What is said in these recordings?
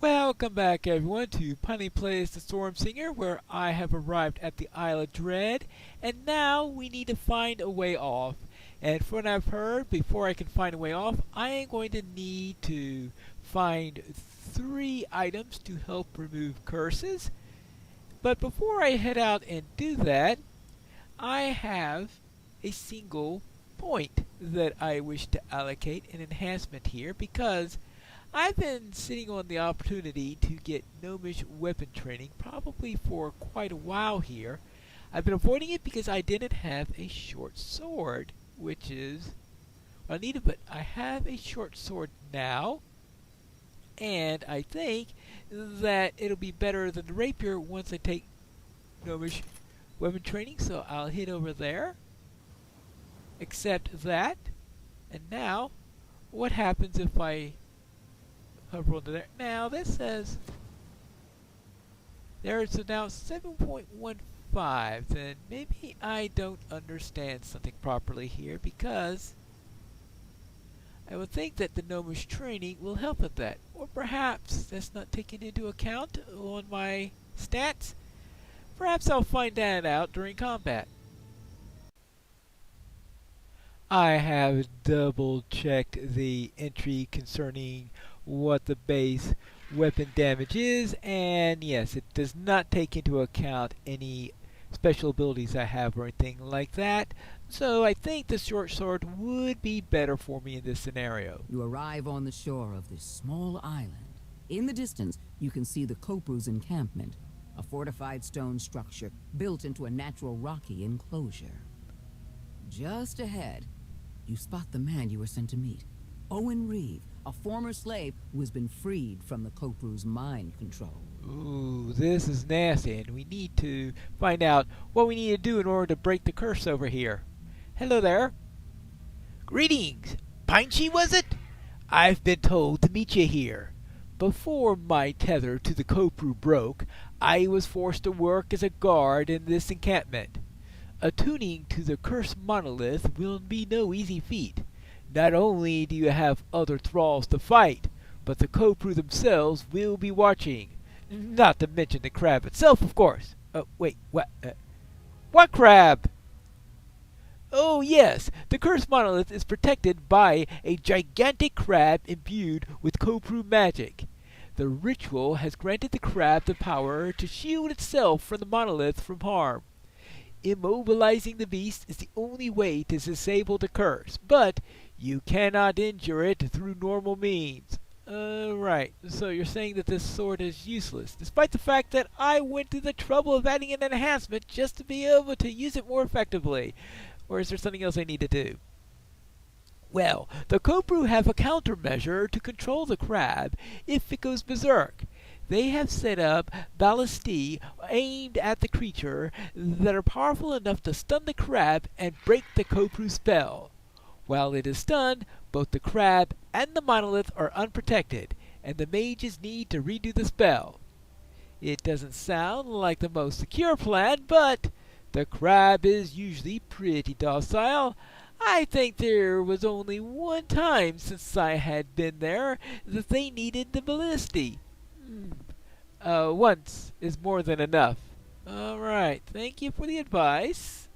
Welcome back everyone to Pineleaf Plays the Stormsinger, where I have arrived at the Isle of Dread, and now we need to find a way off. And from what I've heard, before I can find a way off, I am going to need to find 3 items to help remove curses. But before I head out and do that, I have a single point that I wish to allocate an enhancement here, because I've been sitting on the opportunity to get gnomish weapon training probably for quite a while here. I've been avoiding it because I didn't have a short sword, which is what I needed, but I have a short sword now, and I think that it'll be better than the rapier once I take gnomish weapon training, so I'll head over there, accept that, and now what happens if I hover onto there? Now this says there's now 7.15, then maybe I don't understand something properly here, because I would think that the gnomish training will help with that. Or perhaps that's not taken into account on my stats. Perhaps I'll find that out during combat. I have double checked the entry concerning what the base weapon damage is, and yes, it does not take into account any special abilities I have or anything like that, so I think the short sword would be better for me in this scenario. You arrive on the shore of this small island. In the distance, you can see the Kopru's encampment, a fortified stone structure built into a natural rocky enclosure. Just ahead, you spot the man you were sent to meet, Owen Reeve, a former slave who has been freed from the Kopru's mind control. Ooh, this is nasty, and we need to find out what we need to do in order to break the curse over here. Hello there. Greetings. Pinchy, was it? I've been told to meet you here. Before my tether to the Kopru broke, I was forced to work as a guard in this encampment. Attuning to the cursed monolith will be no easy feat. Not only do you have other thralls to fight, but the Kopru themselves will be watching. Not to mention the crab itself, of course. Oh, wait, what? What crab? Oh, yes, the cursed monolith is protected by a gigantic crab imbued with Kopru magic. The ritual has granted the crab the power to shield itself from the monolith from harm. Immobilizing the beast is the only way to disable the curse, but you cannot injure it through normal means. Right, so you're saying that this sword is useless, despite the fact that I went through the trouble of adding an enhancement just to be able to use it more effectively. Or is there something else I need to do? Well, the Kopru have a countermeasure to control the crab if it goes berserk. They have set up ballistae aimed at the creature that are powerful enough to stun the crab and break the Kopru spell. While it is stunned, both the crab and the monolith are unprotected, and the mages need to redo the spell. It doesn't sound like the most secure plan, but the crab is usually pretty docile. I think there was only one time since I had been there that they needed the ballistae. Once is more than enough. Alright, thank you for the advice.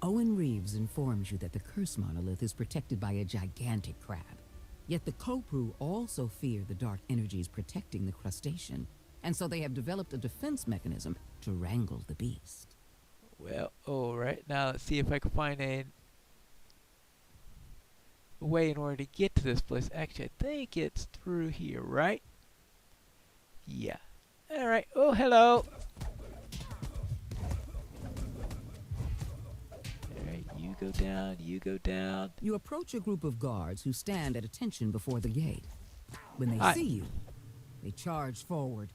Owen Reeves informs you that the curse monolith is protected by a gigantic crab. Yet the Kopru also fear the dark energies protecting the crustacean, and so they have developed a defense mechanism to wrangle the beast. Well, alright, now let's see if I can find a way in order to get to this place. Actually, I think it's through here, right? Yeah. Alright, oh, hello! Alright, you go down, you go down. You approach a group of guards who stand at attention before the gate. When they see you, they charge forward.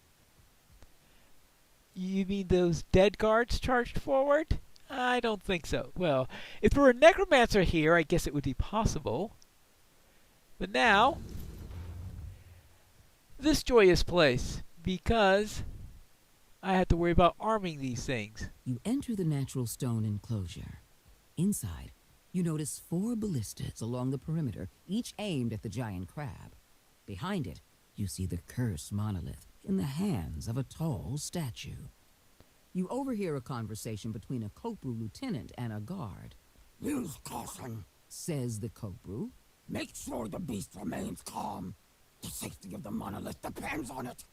You mean those dead guards charged forward? I don't think so. Well, if there were a necromancer here, I guess it would be possible. But now, this joyous place, because I have to worry about arming these things. You enter the natural stone enclosure. Inside, you notice 4 ballistas along the perimeter, each aimed at the giant crab. Behind it, you see the cursed monolith, in the hands of a tall statue. You overhear a conversation between a Kopru lieutenant and a guard. Use caution, Says the Kopru. make sure the beast remains calm. The safety of the monolith depends on it.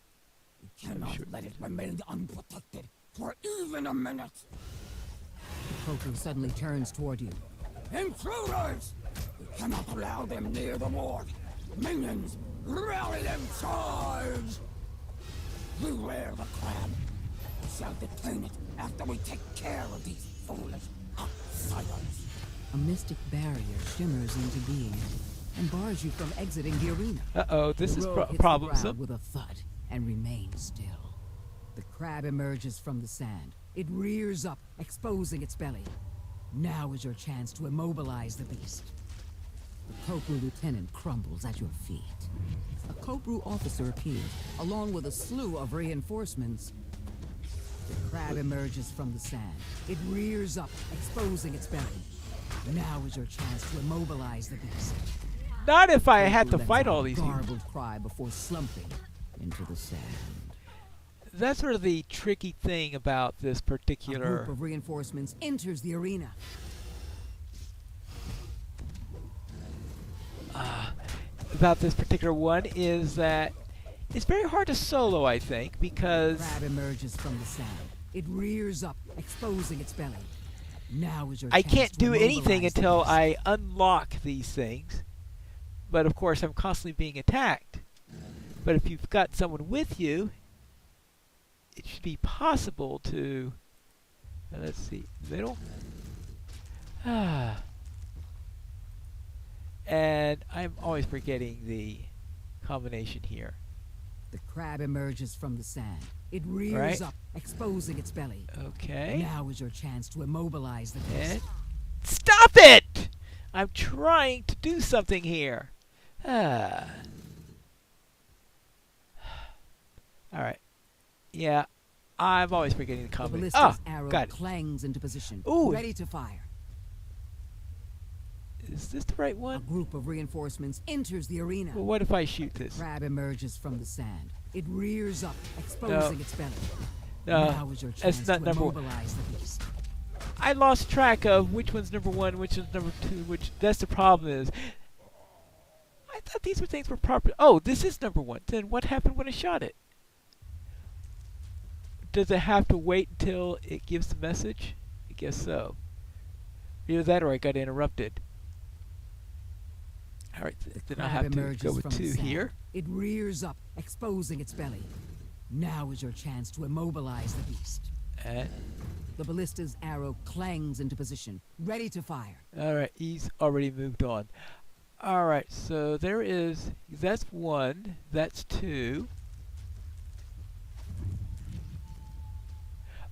We cannot let it remain unprotected for even a minute. The Kopru suddenly turns toward you. Intruders! We cannot allow them near the ward. Minions, rally and charge! Beware the crab. We shall detain it after we take care of these foolish outsiders. A mystic barrier shimmers into being and bars you from exiting the arena. Uh-oh, this The is rogue hits the problemsome. ground with a thud and remains still. The crab emerges from the sand. It rears up, exposing its belly. Now is your chance to immobilize the beast. The Kopru lieutenant crumbles at your feet. A Kopru officer appears, along with a slew of reinforcements. The crab emerges from the sand. It rears up, exposing its belly. Now is your chance to immobilize the beast. Not if I had to Kopru fight lets out all a these people. garbled cry before slumping into the sand. That's sort of the tricky thing about this A particular... group of reinforcements enters the arena. about this particular one is that it's very hard to solo, I think, because... Crab emerges from the sand. It rears up, exposing its belly. Now is your I chance can't to do anything immobilize the until beast. I unlock these things. But of course, I'm constantly being attacked. But if you've got someone with you, it should be possible to... let's see, middle? And I'm always forgetting the combination here. The crab emerges from the sand. It rears Right. up, exposing its belly. Okay. Now is your chance to immobilize the And beast. stop it! I'm trying to do something here. Alright. Yeah, I'm always forgetting the The combination. ballista's Oh, arrow got it. clangs into position, Ooh. ready to fire. Is this the right A one? group of reinforcements enters the arena. Well, what if I shoot this? Crab emerges from the sand. It rears up, exposing its belly. No, Now is your that's chance not to number one. immobilize the beast. I lost track of which one's number one, which is number two, which... That's the problem is... I thought these were things were proper... Oh, this is number one. Then what happened when I shot it? Does it have to wait until it gives the message? I guess so. Either that or I got interrupted. Alright, then I Crab have to emerges go with from the two sand. here. It rears up, exposing its belly. Now is your chance to immobilize the beast. And... The ballista's arrow clangs into position, ready to fire. Alright, he's already moved on. Alright, so there is... That's one. That's two.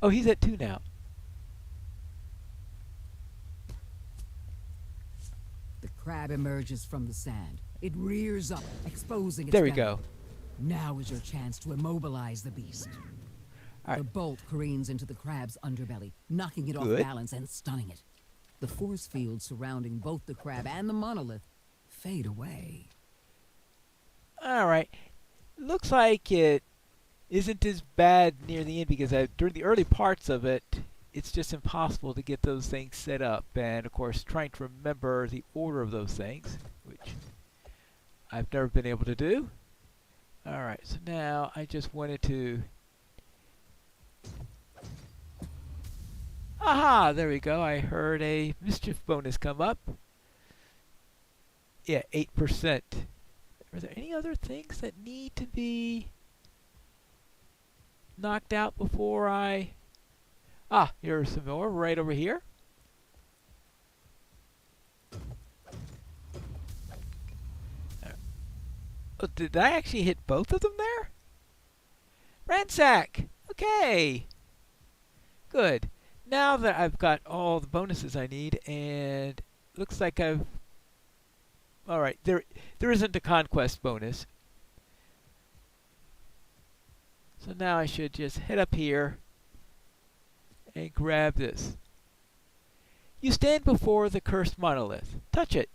Oh, he's at two now. The crab emerges from the sand. It rears up, exposing its There we belly. go. Now is your chance to immobilize the beast. All The right. bolt careens into the crab's underbelly, knocking it off Good. balance and stunning it. The force fields surrounding both the crab and the monolith fade away. Alright. Looks like it isn't as bad near the end because during the early parts of it, it's just impossible to get those things set up. And of course, trying to remember the order of those things, which I've never been able to do. Alright, so now I just wanted to... Aha! There we go. I heard a mischief bonus come up. Yeah, 8%. Are there any other things that need to be knocked out before I... Ah, here's some more right over here. Oh, did I actually hit both of them there? Ransack! Okay! Good. Now that I've got all the bonuses I need, and looks like I've... Alright, there isn't a conquest bonus. So now I should just head up here and grab this. You stand before the cursed monolith. Touch it.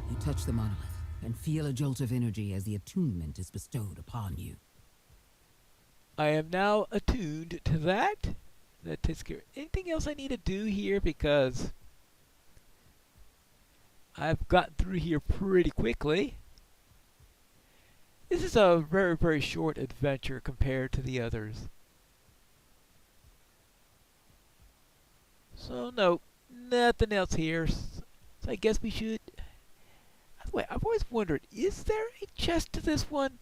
You touch the monolith and feel a jolt of energy as the attunement is bestowed upon you. I am now attuned to that. That takes care. Anything else I need to do here, because I've gotten through here pretty quickly. This is a very, very short adventure compared to the others. So no, nothing else here. So I guess we should. By the way, I've always wondered, is there a chest to this one?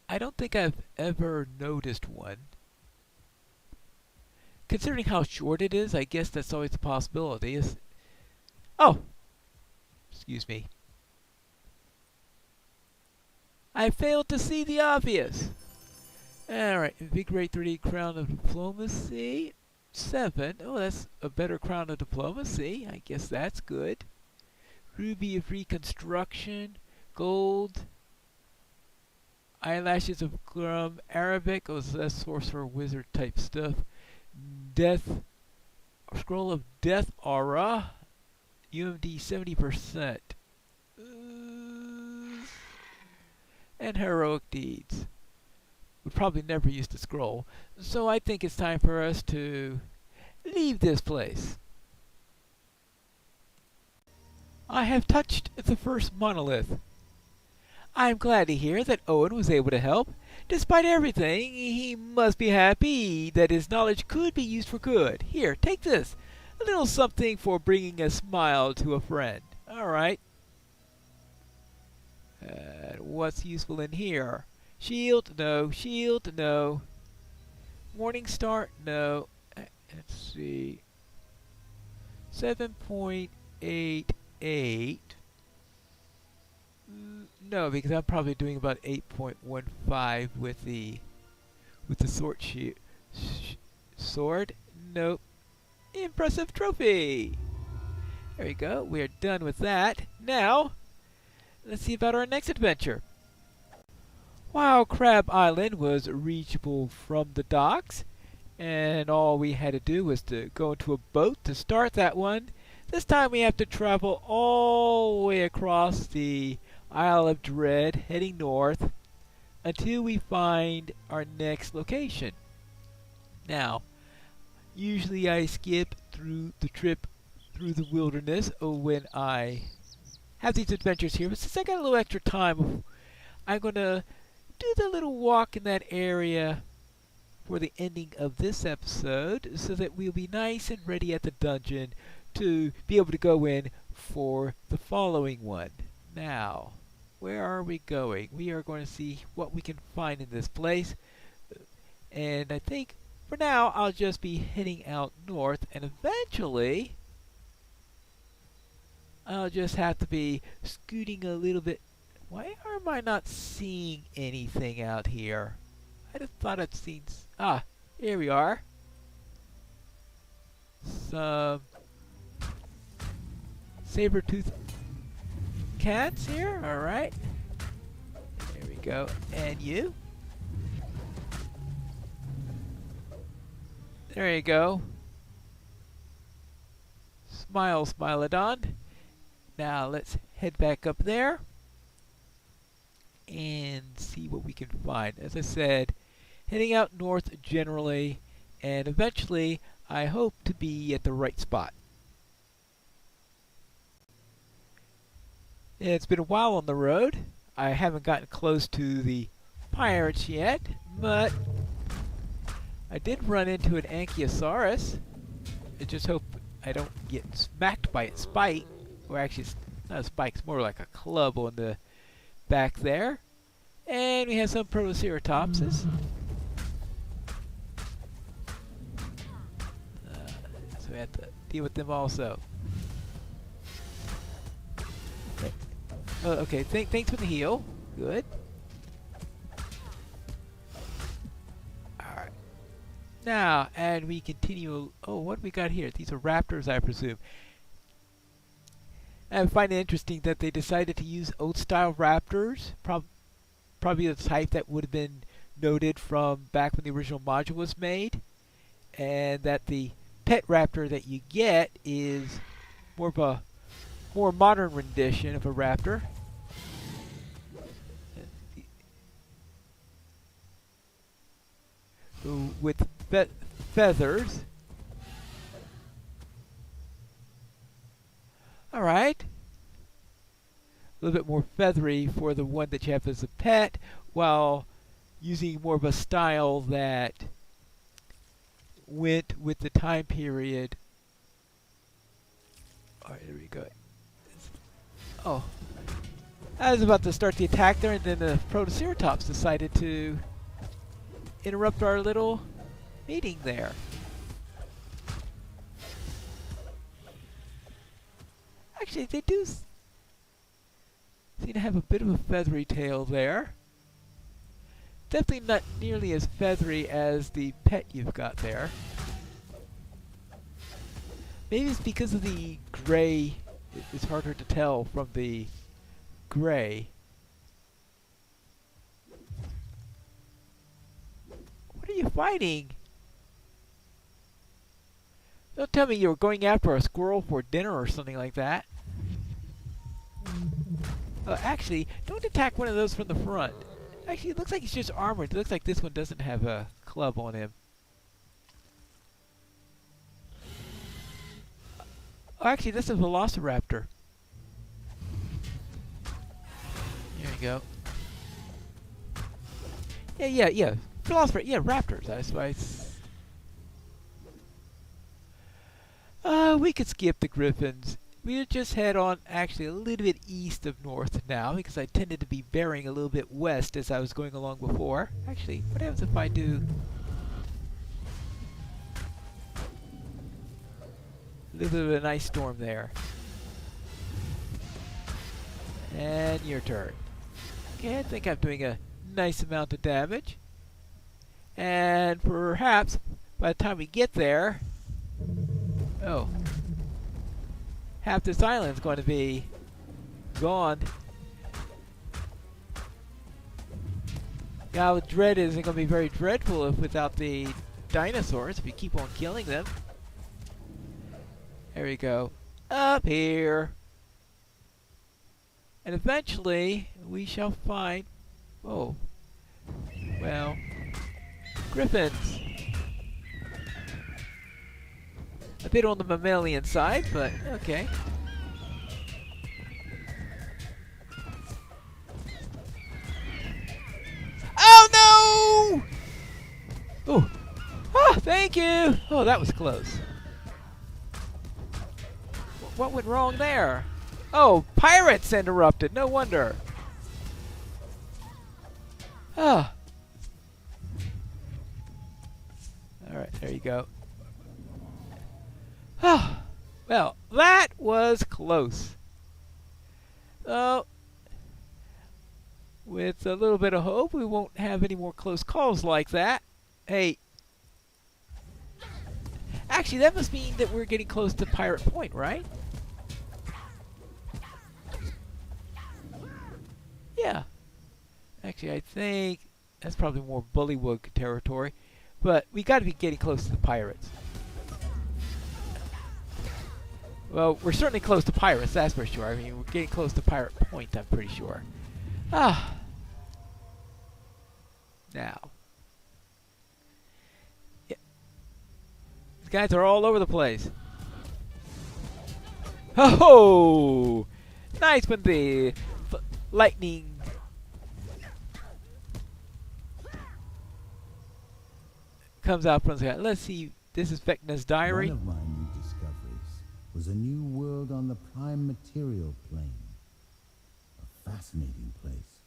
I don't think I've ever noticed one. Considering how short it is, I guess that's always a possibility. Oh! Excuse me. I failed to see the obvious. Alright, invigorate 3 crown of diplomacy. 7. Oh, that's a better crown of diplomacy. I guess that's good. Ruby of reconstruction. Gold. Eyelashes of Grum. Arabic. Oh, so that's sorcerer wizard type stuff. Death. Scroll of death aura. UMD 70%. And heroic deeds. Would probably never use the scroll. So I think it's time for us to leave this place. I have touched the first monolith. I am glad to hear that Owen was able to help. Despite everything, he must be happy that his knowledge could be used for good. Here, take this. A little something for bringing a smile to a friend. Alright. What's useful in here? Shield, no. Shield, no. Morning Star, no. Let's see. 7.88. No, because I'm probably doing about 8.15 with the sword. Nope. Impressive trophy. There we go. We are done with that. Now, let's see about our next adventure. While Crab Island was reachable from the docks, and all we had to do was to go into a boat to start that one, this time we have to travel all the way across the Isle of Dread, heading north, until we find our next location. Now, usually I skip through the trip through the wilderness when I have these adventures here, but since I got a little extra time, I'm going to do the little walk in that area for the ending of this episode, so that we'll be nice and ready at the dungeon to be able to go in for the following one. Now, where are we going? We are going to see what we can find in this place, and I think for now I'll just be heading out north, and eventually I'll just have to be scooting a little bit. Why am I not seeing anything out here? I just thought I'd seen... Ah, here we are. Some saber-tooth cats here. Alright. There we go. And you. There you go. Smile, Smilodon. Now let's head back up there and see what we can find. As I said, heading out north generally, and eventually I hope to be at the right spot. It's been a while on the road. I haven't gotten close to the pirates yet, but I did run into an Ankylosaurus. I just hope I don't get smacked by its spike. Or actually, it's not a spike, it's more like a club on the back there. And we have some Protoceratopses. So we have to deal with them also. Okay, okay. Thanks for the heal. Good. Alright. Now, and we continue. Oh, what do we got here? These are raptors, I presume. I find it interesting that they decided to use old-style raptors, probably the type that would have been noted from back when the original module was made, and that the pet raptor that you get is more of a more modern rendition of a raptor. with feathers. Alright. A little bit more feathery for the one that you have as a pet, while using more of a style that went with the time period. Alright, there we go. Oh. I was about to start the attack there, and then the Protoceratops decided to interrupt our little meeting there. Actually, they do seem to have a bit of a feathery tail there. Definitely not nearly as feathery as the pet you've got there. Maybe it's because of the gray. It's harder to tell from the gray. What are you fighting? Don't tell me you were going after a squirrel for dinner or something like that. Actually, don't attack one of those from the front. Actually, it looks like he's just armored. It looks like this one doesn't have a club on him. Oh, actually, that's a velociraptor. There you go. Yeah. Velociraptor. Yeah, raptors. That's why we could skip the griffins. We'll just head on actually a little bit east of north now, because I tended to be bearing a little bit west as I was going along before. Actually, what happens if I do a little bit of an ice storm there? And your turn. Okay, I think I'm doing a nice amount of damage. And perhaps by the time we get there... Oh. Half this island's going to be gone. Now, dread isn't going to be very dreadful if without the dinosaurs, if you keep on killing them. There we go. Up here. And eventually, we shall find... Oh. Well. Griffins. A bit on the mammalian side, but okay. Oh no! Oh, ah, thank you. Oh, that was close. What went wrong there? Oh, pirates interrupted. No wonder. Ah. All right, there you go. Ah, well, that was close. So, with a little bit of hope, we won't have any more close calls like that. Hey, actually, that must mean that we're getting close to Pirate Point, right? Yeah. Actually, I think that's probably more Bullywug territory, but we got to be getting close to the pirates. Well, we're certainly close to pirates, that's for sure. I mean, we're getting close to Pirate Point, I'm pretty sure. Ah. Now. Yeah. These guys are all over the place. Oh! Nice when the lightning comes out from the sky. Let's see. This is Vecna's diary. One of my new discoveries was a new world on the prime material plane. A fascinating place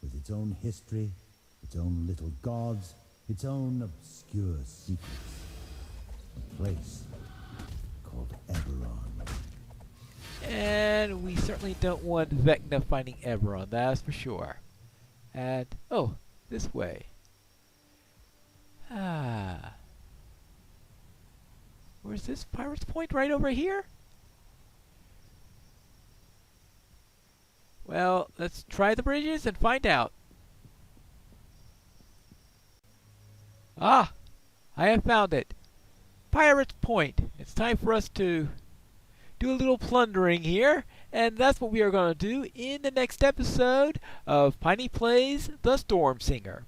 with its own history, its own little gods, its own obscure secrets. A place called Eberron. And we certainly don't want Vecna finding Eberron, that's for sure. And, oh, this way. Ah. Where's this Pirate's Point? Right over here? Well, let's try the bridges and find out. Ah! I have found it. Pirate's Point. It's time for us to do a little plundering here, and that's what we are going to do in the next episode of Piney Plays The Stormsinger.